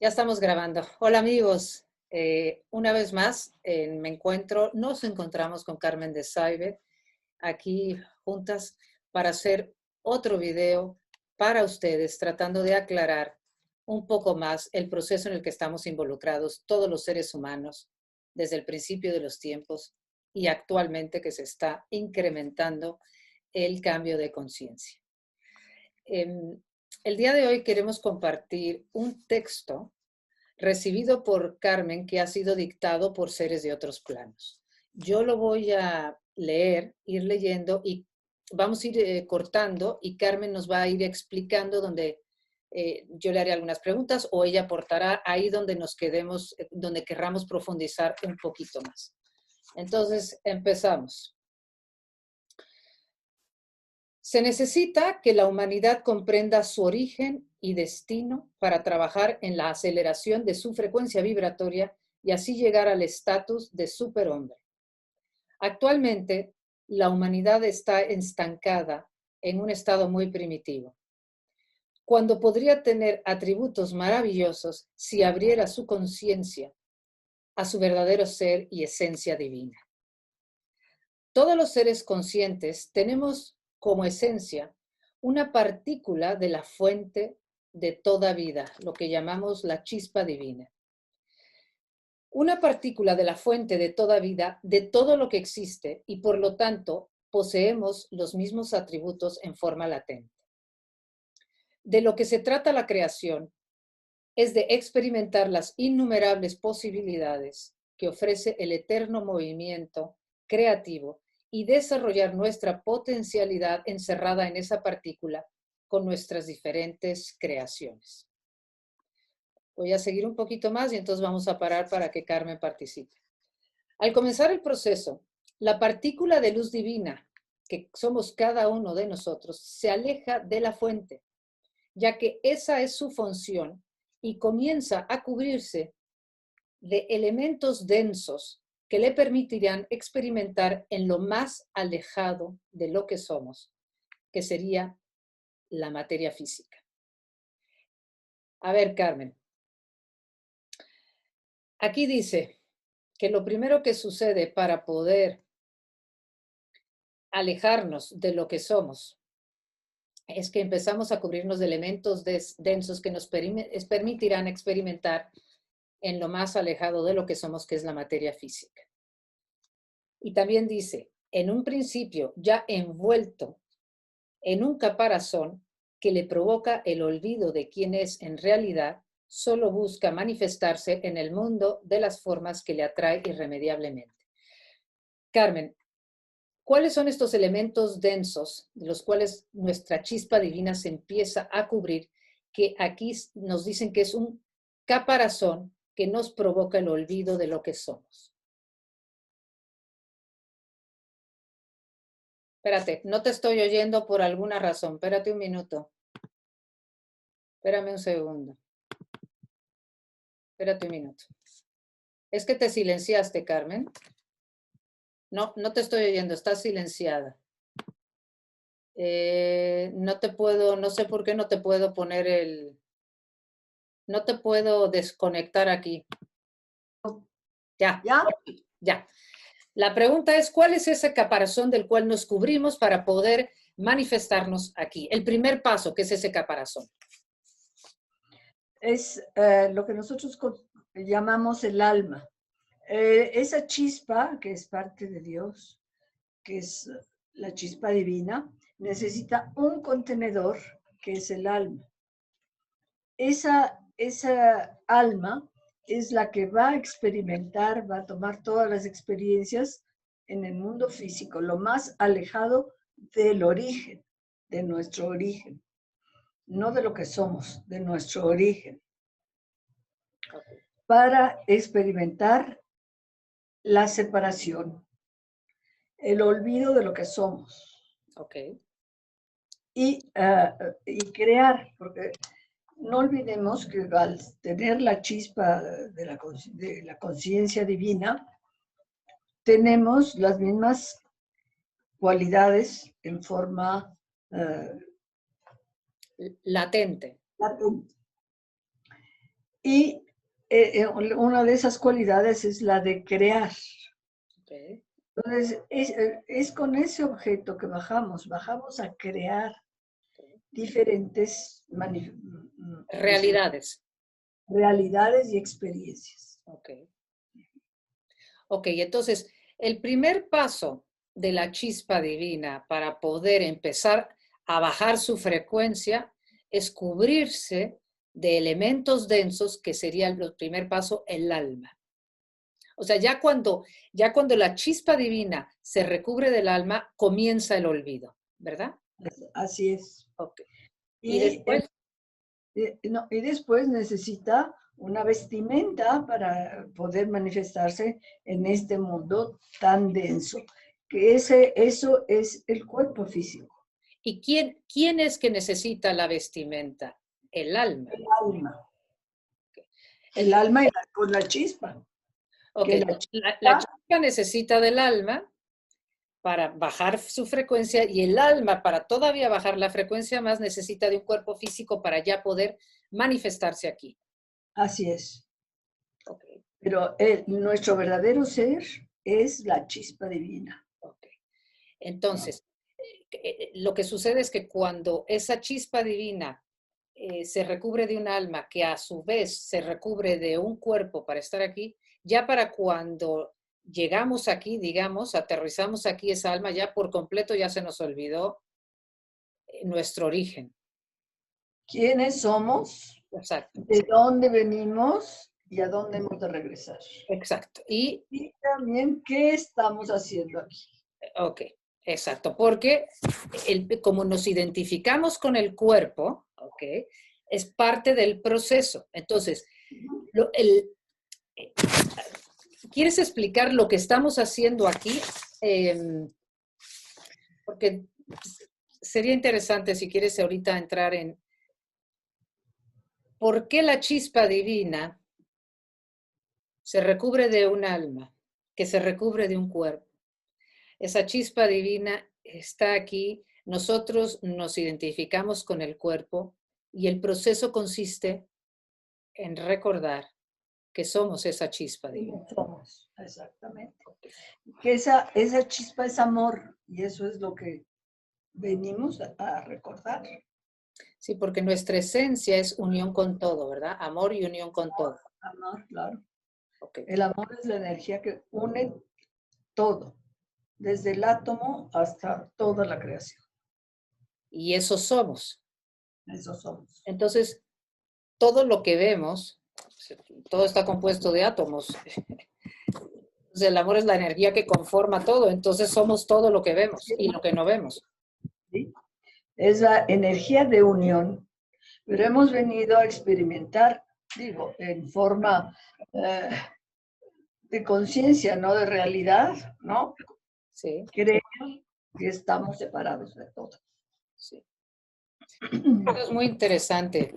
Ya estamos grabando. Hola amigos, una vez más nos encontramos con Carmen de Saibe aquí juntas para hacer otro video para ustedes, tratando de aclarar un poco más el proceso en el que estamos involucrados todos los seres humanos desde el principio de los tiempos y actualmente que se está incrementando el cambio de conciencia. El día de hoy queremos compartir un texto recibido por Carmen que ha sido dictado por seres de otros planos. Yo lo voy a leer, ir leyendo y vamos a ir cortando y Carmen nos va a ir explicando donde yo le haré algunas preguntas o ella aportará ahí donde nos quedemos, donde querramos profundizar un poquito más. Entonces, empezamos. Se necesita que la humanidad comprenda su origen y destino para trabajar en la aceleración de su frecuencia vibratoria y así llegar al estatus de superhombre. Actualmente, la humanidad está estancada en un estado muy primitivo, cuando podría tener atributos maravillosos si abriera su conciencia a su verdadero ser y esencia divina. Todos los seres conscientes tenemos como esencia una partícula de la fuente de toda vida, lo que llamamos la chispa divina. Una partícula de la fuente de toda vida, de todo lo que existe, y por lo tanto poseemos los mismos atributos en forma latente. De lo que se trata la creación es de experimentar las innumerables posibilidades que ofrece el eterno movimiento creativo y desarrollar nuestra potencialidad encerrada en esa partícula con nuestras diferentes creaciones. Voy a seguir un poquito más y entonces vamos a parar para que Carmen participe. Al comenzar el proceso, la partícula de luz divina, que somos cada uno de nosotros, se aleja de la fuente, ya que esa es su función y comienza a cubrirse de elementos densos que le permitirán experimentar en lo más alejado de lo que somos, que sería la materia física. A ver, Carmen. Aquí dice que lo primero que sucede para poder alejarnos de lo que somos es que empezamos a cubrirnos de elementos densos que nos permitirán experimentar en lo más alejado de lo que somos, que es la materia física. Y también dice, en un principio ya envuelto en un caparazón que le provoca el olvido de quién es en realidad, solo busca manifestarse en el mundo de las formas que le atrae irremediablemente. Carmen, ¿cuáles son estos elementos densos de los cuales nuestra chispa divina se empieza a cubrir, que aquí nos dicen que es un caparazón que nos provoca el olvido de lo que somos? Espérate, no te estoy oyendo por alguna razón. Espérate un minuto. Espérame un segundo. Espérate un minuto. ¿Es que te silenciaste, Carmen? No, no te estoy oyendo, estás silenciada. No te puedo, no sé por qué no te puedo poner el... No te puedo desconectar aquí. Ya, ¿Ya? ya. La pregunta es, ¿cuál es ese caparazón del cual nos cubrimos para poder manifestarnos aquí? El primer paso, ¿qué es ese caparazón? Es lo que nosotros llamamos el alma. Esa chispa, que es parte de Dios, que es la chispa divina, necesita un contenedor, que es el alma. Esa alma es la que va a experimentar, va a tomar todas las experiencias en el mundo físico, lo más alejado del origen, de nuestro origen, no de lo que somos, de nuestro origen, para experimentar la separación, el olvido de lo que somos. Okay. Y crear, porque no olvidemos que al tener la chispa de la conciencia divina, tenemos las mismas cualidades en forma latente. latente. Y una de esas cualidades es la de crear. Ok. Entonces, es con ese objeto que bajamos a crear diferentes Realidades. realidades y experiencias. Ok. Ok, entonces, el primer paso de la chispa divina para poder empezar a bajar su frecuencia es cubrirse de elementos densos, que sería el primer paso, el alma. O sea, ya cuando la chispa divina se recubre del alma, comienza el olvido, ¿verdad? Así es. Ok. Y Y, después, no, y después necesita una vestimenta para poder manifestarse en este mundo tan denso, que eso es el cuerpo físico, ¿y quién es que necesita la vestimenta? El alma. el alma. El Entonces, alma y con la chispa, ok, que la la chispa, chispa necesita del alma para bajar su frecuencia y el alma para todavía bajar la frecuencia más necesita de un cuerpo físico para ya poder manifestarse aquí. así es. Okay, Pero nuestro verdadero ser es la chispa divina. okay. Entonces, lo que sucede es que cuando esa chispa divina se recubre de un alma que a su vez se recubre de un cuerpo para estar aquí, ya para cuando llegamos aquí, digamos, aterrizamos aquí esa alma, ya por completo ya se nos olvidó nuestro origen. ¿Quiénes somos? Exacto, ¿De dónde venimos? ¿Y a dónde hemos de regresar? exacto. Y, Y también, ¿qué estamos haciendo aquí? ok, exacto, porque como nos identificamos con el cuerpo, ok, es parte del proceso. Entonces, lo, el, eh, ¿quieres explicar lo que estamos haciendo aquí? Porque sería interesante si quieres ahorita entrar en por qué la chispa divina se recubre de un alma, que se recubre de un cuerpo. Esa chispa divina está aquí, nosotros nos identificamos con el cuerpo y el proceso consiste en recordar que somos esa chispa divina. Somos, exactamente. Que esa chispa es amor y eso es lo que venimos a recordar. Sí, porque nuestra esencia es unión con todo, ¿verdad? Amor y unión con todo. Amor, claro. Okay. El amor es la energía que une todo, desde el átomo hasta toda la creación. Y eso somos. Eso somos. Entonces, todo lo que vemos, todo está compuesto de átomos. Entonces, el amor es la energía que conforma todo. Entonces, somos todo lo que vemos y lo que no vemos. ¿Sí? Es la energía de unión, pero hemos venido a experimentar, digo, en forma de conciencia, no de realidad, ¿no? Sí, Creer que estamos separados de todo. sí. Eso es muy interesante,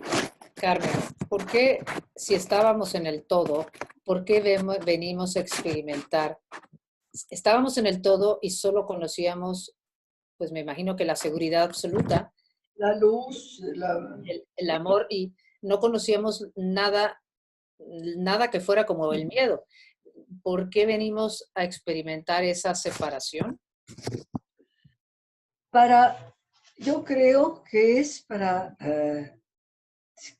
Carmen. ¿Por qué, si estábamos en el todo, por qué venimos a experimentar? Estábamos en el todo y solo conocíamos, pues me imagino que la seguridad absoluta, La luz, el amor, y no conocíamos nada que fuera como el miedo. ¿Por qué venimos a experimentar esa separación? yo creo que es para,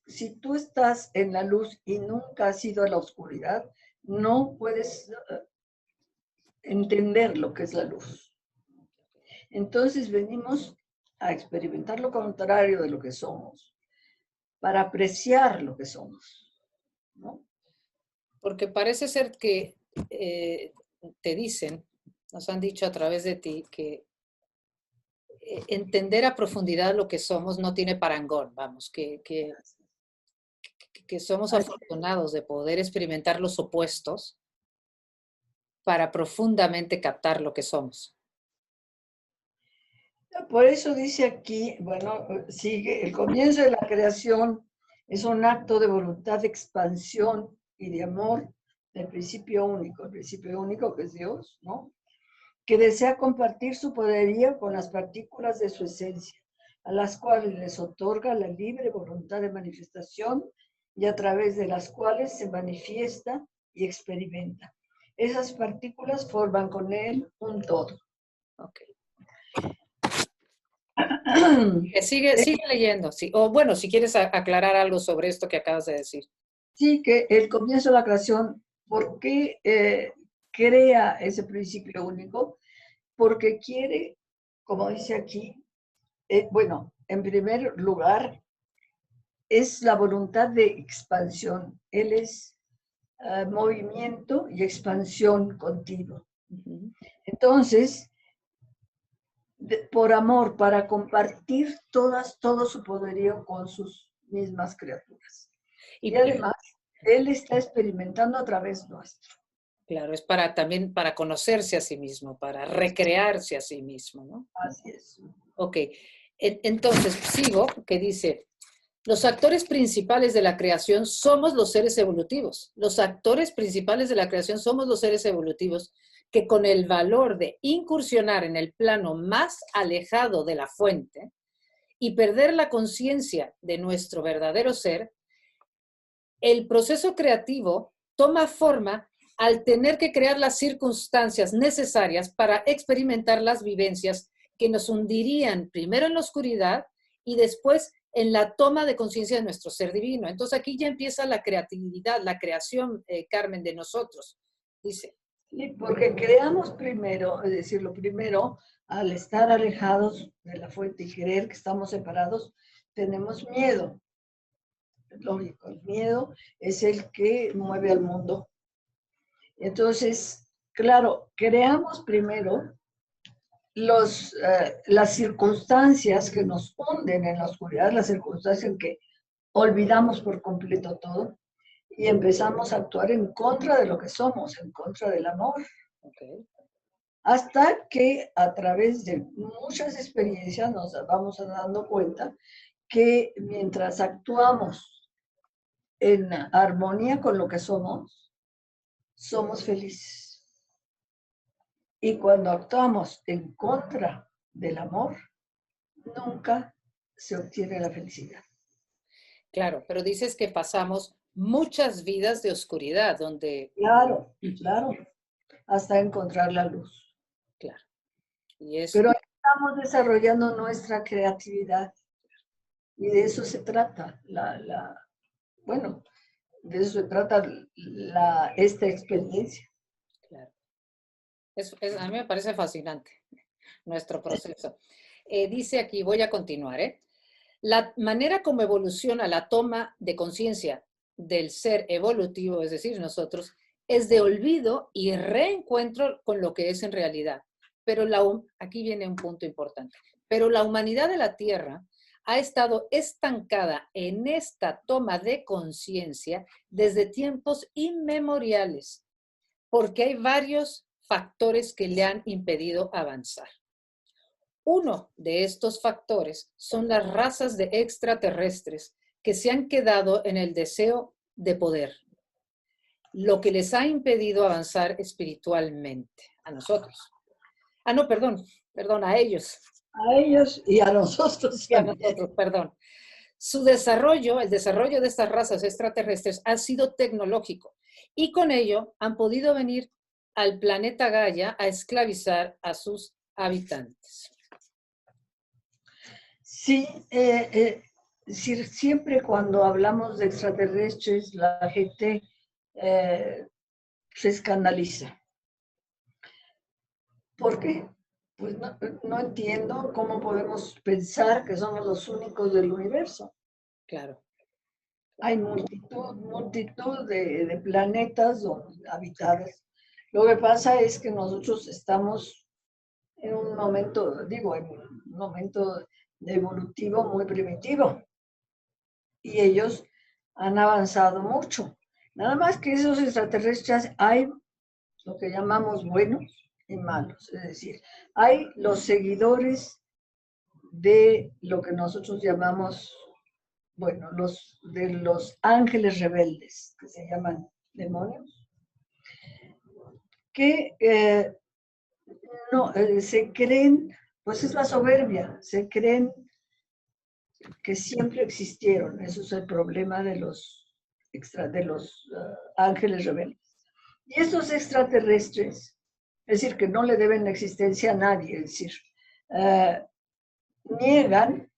si tú estás en la luz y nunca has ido a la oscuridad, no puedes entender lo que es la luz. Entonces venimos a experimentar lo contrario de lo que somos, para apreciar lo que somos, ¿no? Porque parece ser que te dicen, nos han dicho a través de ti, que entender a profundidad lo que somos no tiene parangón, vamos, que somos afortunados de poder experimentar los opuestos para profundamente captar lo que somos. Por eso dice aquí, bueno, sigue, el comienzo de la creación es un acto de voluntad de expansión y de amor del principio único, el principio único que es Dios, ¿no? Que desea compartir su poderío con las partículas de su esencia, a las cuales les otorga la libre voluntad de manifestación y a través de las cuales se manifiesta y experimenta. Esas partículas forman con él un todo. Ok. Sigue leyendo. Sí. O bueno, si quieres aclarar algo sobre esto que acabas de decir. Sí, que el comienzo de la creación, ¿por qué crea ese principio único? Porque quiere, como dice aquí, bueno, en primer lugar, es la voluntad de expansión. Él es movimiento y expansión continuo. Entonces, por amor, para compartir todo su poderío con sus mismas criaturas. Y además, Él está experimentando a través nuestro. Claro, es también para conocerse a sí mismo, para recrearse a sí mismo, ¿no? Así es. Ok, entonces sigo, que dice, los actores principales de la creación somos los seres evolutivos. Los actores principales de la creación somos los seres evolutivos que con el valor de incursionar en el plano más alejado de la fuente y perder la conciencia de nuestro verdadero ser, el proceso creativo toma forma al tener que crear las circunstancias necesarias para experimentar las vivencias que nos hundirían primero en la oscuridad y después en la toma de conciencia de nuestro ser divino. Entonces aquí ya empieza la creatividad, la creación, Carmen, de nosotros, dice. Sí, porque creamos primero, es decir, lo primero, al estar alejados de la fuente y creer que estamos separados, tenemos miedo. Lógico, el miedo es el que mueve al mundo. Entonces, claro, creamos primero las circunstancias que nos hunden en la oscuridad, las circunstancias en que olvidamos por completo todo y empezamos a actuar en contra de lo que somos, en contra del amor. Okay. Hasta que a través de muchas experiencias nos vamos dando cuenta que mientras actuamos en armonía con lo que somos felices. Y cuando actuamos en contra del amor, nunca se obtiene la felicidad. Claro, pero dices que pasamos muchas vidas de oscuridad, donde... Claro, claro, hasta encontrar la luz. Claro. Y es... Pero estamos desarrollando nuestra creatividad y de eso se trata. Bueno, de eso se trata esta experiencia. Claro. A mí me parece fascinante nuestro proceso. Dice aquí, voy a continuar, ¿eh? La manera como evoluciona la toma de conciencia del ser evolutivo, es decir, nosotros, es de olvido y reencuentro con lo que es en realidad. Pero aquí viene un punto importante. Pero la humanidad de la Tierra ha estado estancada en esta toma de conciencia desde tiempos inmemoriales, porque hay varios factores que le han impedido avanzar. Uno de estos factores son las razas de extraterrestres que se han quedado en el deseo de poder, lo que les ha impedido avanzar espiritualmente a nosotros. No, perdón, a ellos. A ellos y a nosotros también. Y a nosotros, perdón. Su desarrollo, el desarrollo de estas razas extraterrestres ha sido tecnológico y con ello han podido venir al planeta Gaia a esclavizar a sus habitantes. Sí, siempre cuando hablamos de extraterrestres, la gente se escandaliza. ¿Por qué? Pues no entiendo cómo podemos pensar que somos los únicos del universo. Claro. Hay multitud de planetas habitados. Lo que pasa es que nosotros estamos en un momento, en un momento evolutivo muy primitivo. Y ellos han avanzado mucho. Nada más que esos extraterrestres hay lo que llamamos buenos y malos. Es decir, hay los seguidores de lo que nosotros llamamos, de los ángeles rebeldes, que se llaman demonios, que se creen, pues es la soberbia, se creen que siempre existieron. Eso es el problema de los de los ángeles rebeldes. Y estos extraterrestres, es decir, que no le deben existencia a nadie, es decir, niegan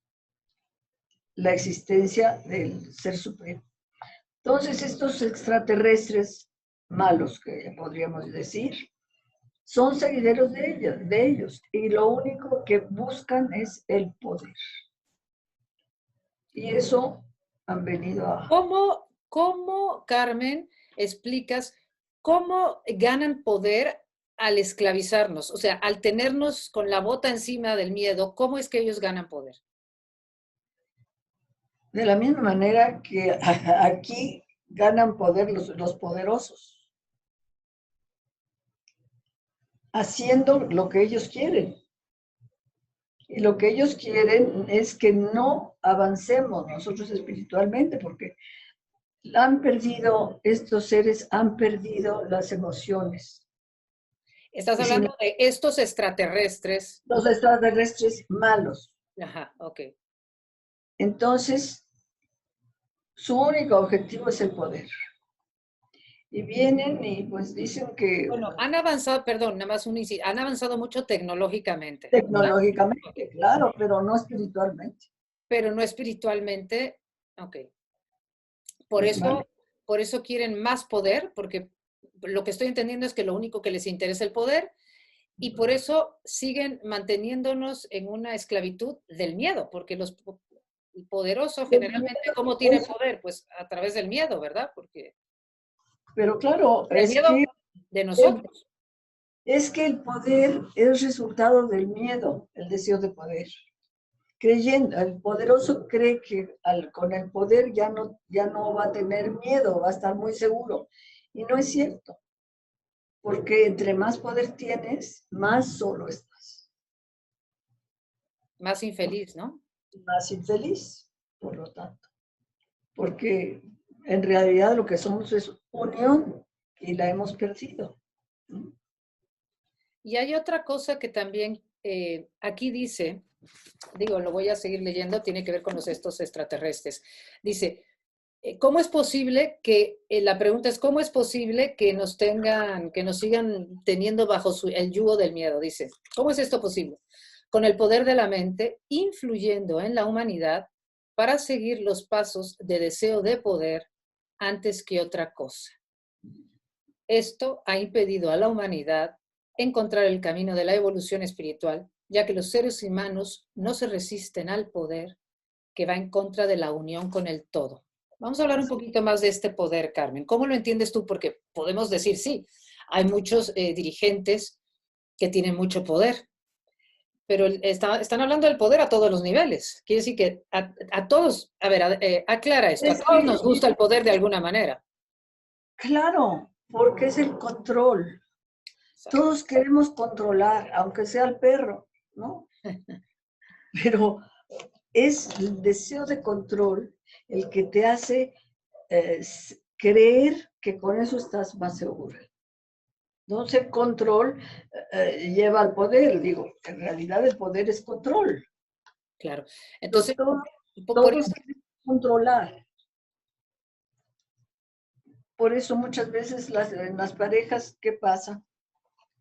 la existencia del Ser Supremo. Entonces, estos extraterrestres malos, que podríamos decir, son seguidores de ellos, y lo único que buscan es el poder. Y eso han venido a... ¿Cómo, Carmen, explicas cómo ganan poder al esclavizarnos? O sea, al tenernos con la bota encima del miedo, ¿cómo es que ellos ganan poder? De la misma manera que aquí ganan poder los poderosos, haciendo lo que ellos quieren. Y lo que ellos quieren es que no avancemos nosotros espiritualmente, porque estos seres han perdido las emociones. Estás hablando de estos extraterrestres. Los extraterrestres malos. Ajá, ok. Entonces, su único objetivo es el poder. Y vienen y pues dicen que... Bueno, han avanzado, perdón, nada más han avanzado mucho tecnológicamente. Tecnológicamente, ¿Verdad? claro, pero no espiritualmente. Pero no espiritualmente, ok. Pues vale. Por eso quieren más poder, porque lo que estoy entendiendo es que lo único que les interesa es el poder, y por eso siguen manteniéndonos en una esclavitud del miedo, porque el poderoso generalmente, ¿cómo tiene poder? Pues a través del miedo, ¿verdad? Porque pero claro, el miedo de nosotros. es que el poder es resultado del miedo, el deseo de poder. Creyendo, el poderoso cree que con el poder ya no va a tener miedo, va a estar muy seguro. Y no es cierto, porque entre más poder tienes, más solo estás. Más infeliz, ¿no? Más infeliz, por lo tanto. Porque en realidad lo que somos es unión y la hemos perdido. Y hay otra cosa que también aquí dice, digo, lo voy a seguir leyendo, tiene que ver con estos extraterrestres. Dice, ¿cómo es posible que, la pregunta es, ¿cómo es posible que nos sigan teniendo bajo el yugo del miedo? Dice, ¿cómo es esto posible? Con el poder de la mente, influyendo en la humanidad para seguir los pasos de deseo de poder antes que otra cosa. Esto ha impedido a la humanidad encontrar el camino de la evolución espiritual, ya que los seres humanos no se resisten al poder que va en contra de la unión con el todo. Vamos a hablar un poquito más de este poder, Carmen. ¿Cómo lo entiendes tú? Porque podemos decir, sí, hay muchos dirigentes que tienen mucho poder, pero están hablando del poder a todos los niveles. Quiere decir que a todos, a ver, aclara esto, a todos nos gusta el poder de alguna manera. Claro, porque es el control. Todos queremos controlar, aunque sea el perro, ¿no? Pero es el deseo de control el que te hace creer que con eso estás más segura. Entonces, el control lleva al poder. Digo, en realidad el poder es control. Claro. Entonces, todos quieren controlar. Por eso muchas veces en las parejas, ¿qué pasa?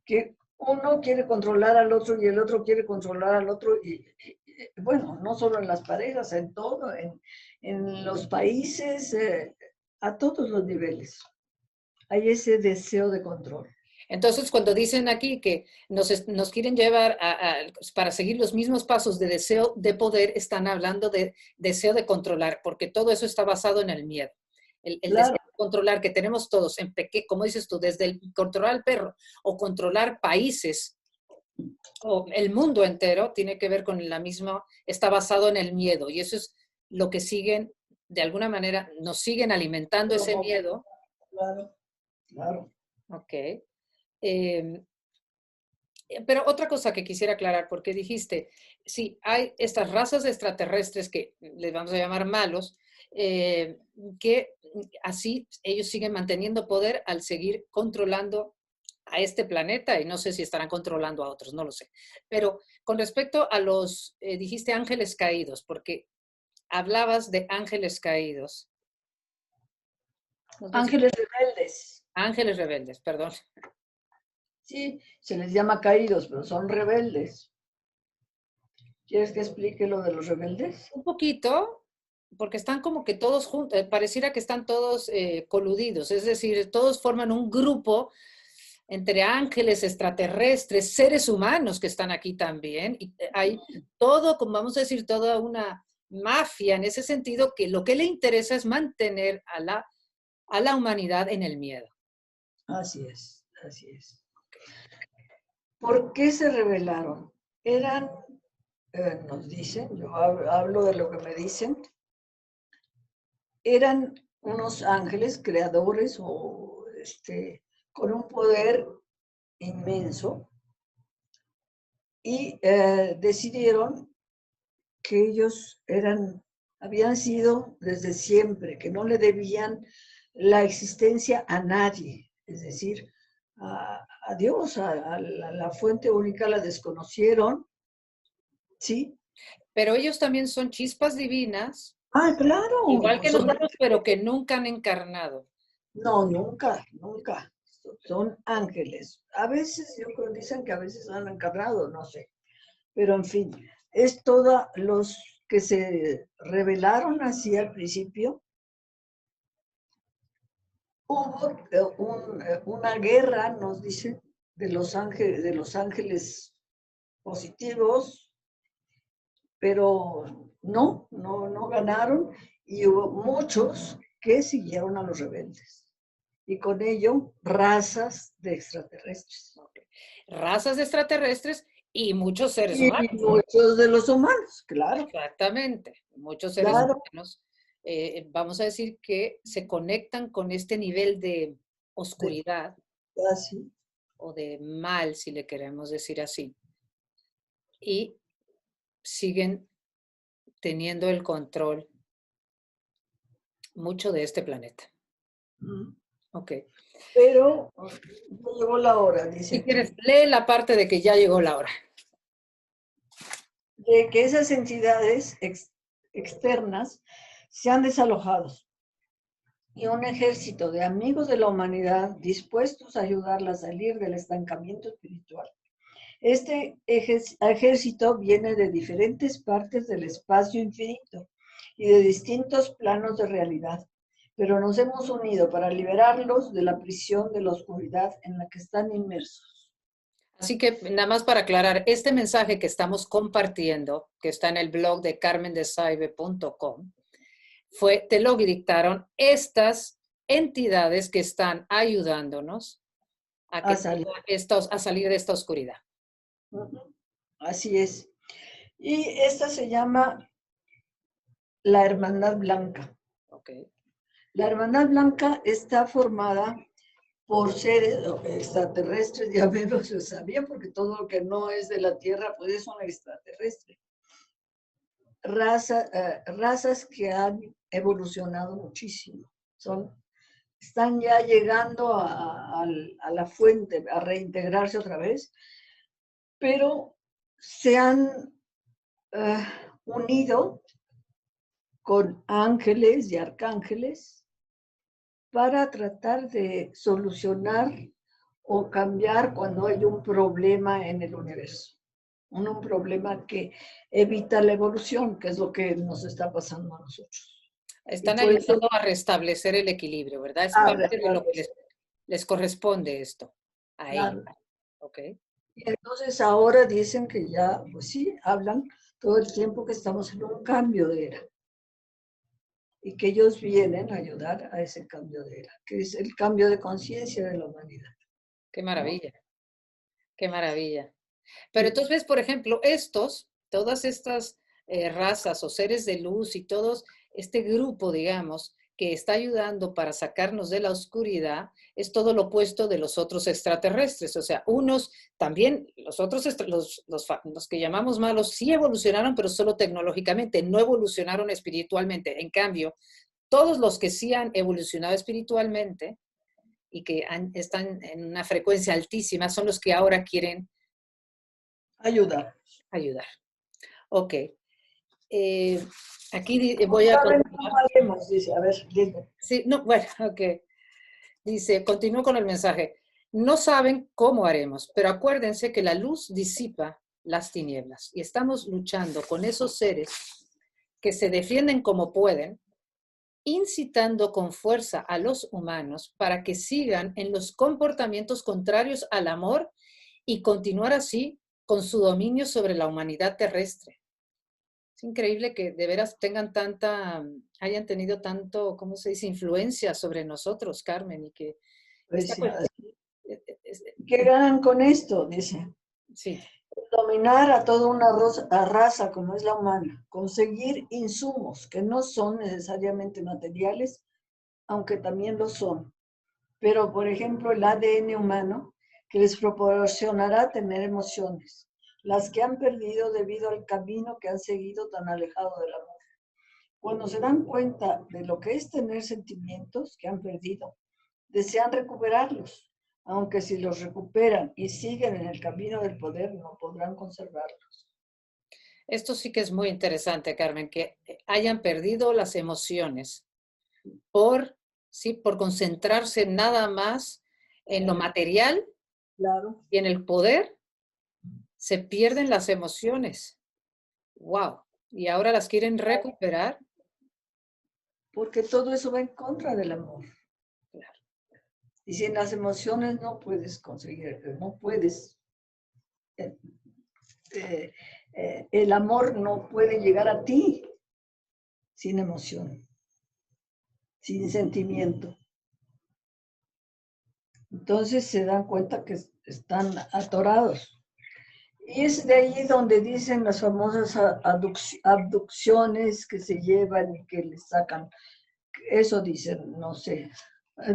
Que uno quiere controlar al otro y el otro quiere controlar al otro. Y bueno, no solo en las parejas, en todo, en los países, a todos los niveles. Hay ese deseo de control. Entonces, cuando dicen aquí que nos quieren llevar para seguir los mismos pasos de deseo de poder, están hablando de deseo de controlar, porque todo eso está basado en el miedo. El claro. Deseo de controlar que tenemos todos, como dices tú, desde el controlar al perro o controlar países o el mundo entero, tiene que ver con la misma, está basado en el miedo. Y eso es lo que siguen, de alguna manera, nos siguen alimentando ese miedo. Claro, claro. Ok. Pero otra cosa que quisiera aclarar, porque dijiste, sí, hay estas razas extraterrestres que les vamos a llamar malos, que así ellos siguen manteniendo poder al seguir controlando a este planeta y no sé si estarán controlando a otros, no lo sé. Pero con respecto a dijiste ángeles caídos, porque hablabas de ángeles caídos. No sé si- Ángeles rebeldes. Ángeles rebeldes, perdón. Sí, se les llama caídos, pero son rebeldes. ¿Quieres que explique lo de los rebeldes? Un poquito, porque están como que todos juntos, pareciera que están todos coludidos, es decir, todos forman un grupo entre ángeles, extraterrestres, seres humanos que están aquí también. Y hay todo, como vamos a decir, toda una mafia en ese sentido que lo que le interesa es mantener a la humanidad en el miedo. Así es, así es. ¿Por qué se rebelaron? Eran, nos dicen, yo hablo de lo que me dicen, eran unos ángeles creadores o con un poder inmenso y decidieron que ellos habían sido desde siempre, que no le debían la existencia a nadie, es decir, a Dios, a la fuente única la desconocieron, ¿sí? Pero ellos también son chispas divinas, Ah, claro, igual que pues son, nosotros, pero que nunca han encarnado. no, nunca, nunca, son ángeles. A veces, yo creo, dicen que a veces han encarnado, no sé, pero en fin, es todos los que se rebelaron así al principio. Hubo una guerra, nos dicen, de los ángeles positivos, pero no ganaron y hubo muchos que siguieron a los rebeldes. Y con ello, razas de extraterrestres. Razas de extraterrestres y muchos seres Y humanos. muchos de los humanos, claro, Exactamente. Muchos seres claro, humanos, vamos a decir que se conectan con este nivel de oscuridad así. o de mal, si le queremos decir así, y siguen teniendo el control mucho de este planeta. Ok. Pero ya llegó la hora, dice Si aquí, quieres, lee la parte de que ya llegó la hora. de que esas entidades externas sean desalojados y un ejército de amigos de la humanidad dispuestos a ayudarla a salir del estancamiento espiritual. Este ejército viene de diferentes partes del espacio infinito y de distintos planos de realidad, pero nos hemos unido para liberarlos de la prisión de la oscuridad en la que están inmersos. Así que nada más para aclarar, este mensaje que estamos compartiendo, que está en el blog de carmendesaibe.com, te lo dictaron estas entidades que están ayudándonos a, A que, salir. a salir de esta oscuridad. Así es. Y esta se llama la Hermandad Blanca. Okay. La Hermandad Blanca está formada por seres extraterrestres, ya menos se sabía, porque todo lo que no es de la Tierra, pues es un extraterrestre. Razas que han evolucionado muchísimo. Están ya llegando a la fuente, a reintegrarse otra vez, pero se han unido con ángeles y arcángeles para tratar de solucionar o cambiar cuando hay un problema en el universo. Un problema que evita la evolución, que es lo que nos está pasando a nosotros. Y Están por eso, ayudando a restablecer el equilibrio, ¿verdad? Es a parte de lo que restablecer, les corresponde esto a ellos. claro. ¿Ok? Y entonces ahora dicen que ya, pues sí, hablan todo el tiempo que estamos en un cambio de era. Y que ellos vienen a ayudar a ese cambio de era, que es el cambio de conciencia de la humanidad. Qué ¿No? maravilla, qué maravilla. Pero entonces, ves, por ejemplo, todas estas razas o seres de luz y todos este grupo, digamos, que está ayudando para sacarnos de la oscuridad, es todo lo opuesto de los otros extraterrestres. O sea, unos también, los otros, los que llamamos malos, sí evolucionaron, pero solo tecnológicamente, no evolucionaron espiritualmente. En cambio, todos los que sí han evolucionado espiritualmente y que están en una frecuencia altísima son los que ahora quieren Ayudar. ayudar. Ok. Aquí No voy a saben continuar. cómo haremos, dice. A ver, dime. Sí, no, bueno, ok. Dice, continúo con el mensaje. No saben cómo haremos, pero acuérdense que la luz disipa las tinieblas y estamos luchando con esos seres que se defienden como pueden, incitando con fuerza a los humanos para que sigan en los comportamientos contrarios al amor y continuar así con su dominio sobre la humanidad terrestre. Es increíble que de veras tengan hayan tenido tanto, ¿cómo se dice?, influencia sobre nosotros, Carmen, y que Pues esta sí, cuestión, ¿qué ganan con esto? Dice. sí, Dominar a toda una raza como es la humana, conseguir insumos que no son necesariamente materiales, aunque también lo son. Pero, por ejemplo, el ADN humano, que les proporcionará tener emociones, las que han perdido debido al camino que han seguido tan alejado del amor. Cuando se dan cuenta de lo que es tener sentimientos que han perdido, desean recuperarlos, aunque si los recuperan y siguen en el camino del poder, no podrán conservarlos. esto sí que es muy interesante, Carmen, que hayan perdido las emociones por, sí, por concentrarse nada más en lo material Claro, y en el poder, se pierden las emociones. ¡Wow! Y ahora las quieren recuperar. porque todo eso va en contra del amor. Claro. Y sin las emociones no puedes conseguir, no puedes, eh, el amor no puede llegar a ti sin emoción, sin sentimiento. Entonces se dan cuenta que están atorados. Y es de ahí donde dicen las famosas abducciones que se llevan y que les sacan. Eso dicen, no sé.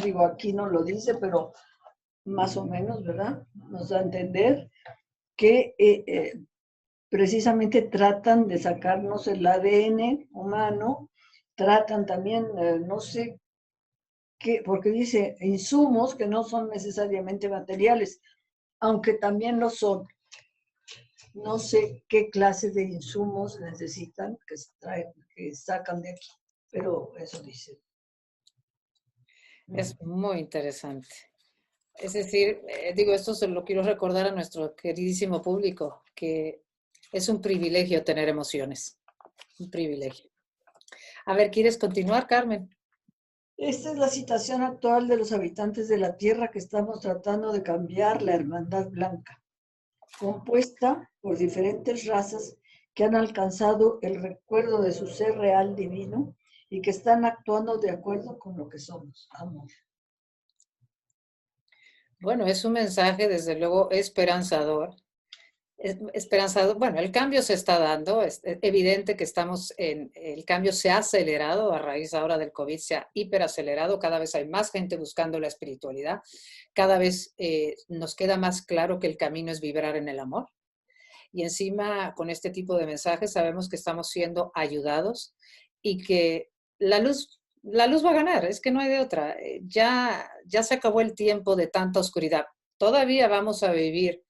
Digo, aquí no lo dice, pero más o menos, ¿verdad? Nos da a entender que precisamente tratan de sacarnos el ADN humano, tratan también, no sé qué, porque dice insumos que no son necesariamente materiales, aunque también lo son. No sé qué clase de insumos necesitan que se traen, que sacan de aquí, pero eso dice. Es muy interesante. Es decir, digo, esto se lo quiero recordar a nuestro queridísimo público, que es un privilegio tener emociones, un privilegio. A ver, ¿quieres continuar, Carmen? Esta es la situación actual de los habitantes de la Tierra que estamos tratando de cambiar la Hermandad Blanca, compuesta por diferentes razas que han alcanzado el recuerdo de su ser real divino y que están actuando de acuerdo con lo que somos, amor. Bueno, es un mensaje, desde luego, esperanzador. Esperanzador. Bueno, el cambio se está dando, es evidente que el cambio se ha acelerado a raíz ahora del COVID, se ha hiperacelerado, cada vez hay más gente buscando la espiritualidad, cada vez nos queda más claro que el camino es vibrar en el amor. Y encima, con este tipo de mensajes, sabemos que estamos siendo ayudados y que la luz va a ganar, es que no hay de otra. Ya se acabó el tiempo de tanta oscuridad. Todavía vamos a vivir,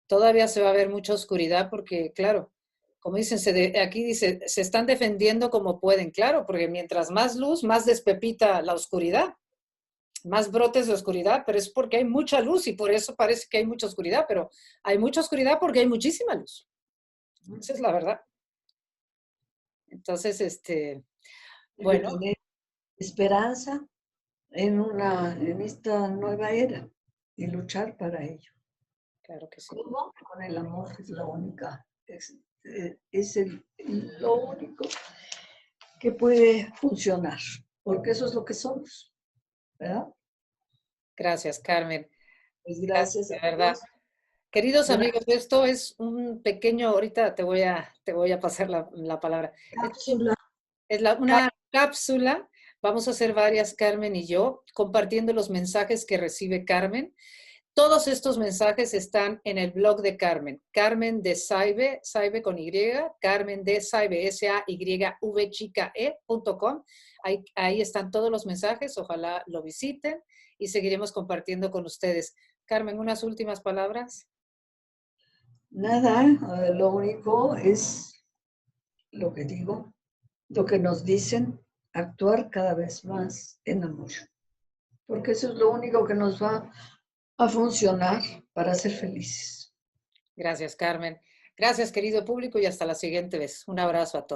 todavía se va a ver mucha oscuridad porque, claro, como dicen, aquí dice, se están defendiendo como pueden, claro, porque mientras más luz, más despepita la oscuridad, más brotes de oscuridad, pero es porque hay mucha luz y por eso parece que hay mucha oscuridad, pero hay mucha oscuridad porque hay muchísima luz. Esa es la verdad. Entonces, Hay que bueno, tener esperanza en esta nueva era y luchar para ello. claro que sí. ¿Cómo? Con el amor, es la única, es lo único que puede funcionar, porque eso es lo que somos, ¿verdad? Gracias, Carmen. Pues Gracias, gracias de a verdad. Dios. Queridos amigos, Gracias. esto es un pequeño, ahorita te voy a pasar la palabra. Cápsula. Es una cápsula. Vamos a hacer varias, Carmen y yo, compartiendo los mensajes que recibe Carmen. Todos estos mensajes están en el blog de Carmen, Carmen de Saibe, Saibe con Y, Carmen de Saibe, SAYV.com. Ahí están todos los mensajes, ojalá lo visiten y seguiremos compartiendo con ustedes. Carmen, unas últimas palabras. Nada, lo único es lo que digo, lo que nos dicen, actuar cada vez más en amor. Porque eso es lo único que nos va a funcionar para ser felices. Gracias, Carmen. Gracias, querido público, y hasta la siguiente vez. Un abrazo a todos.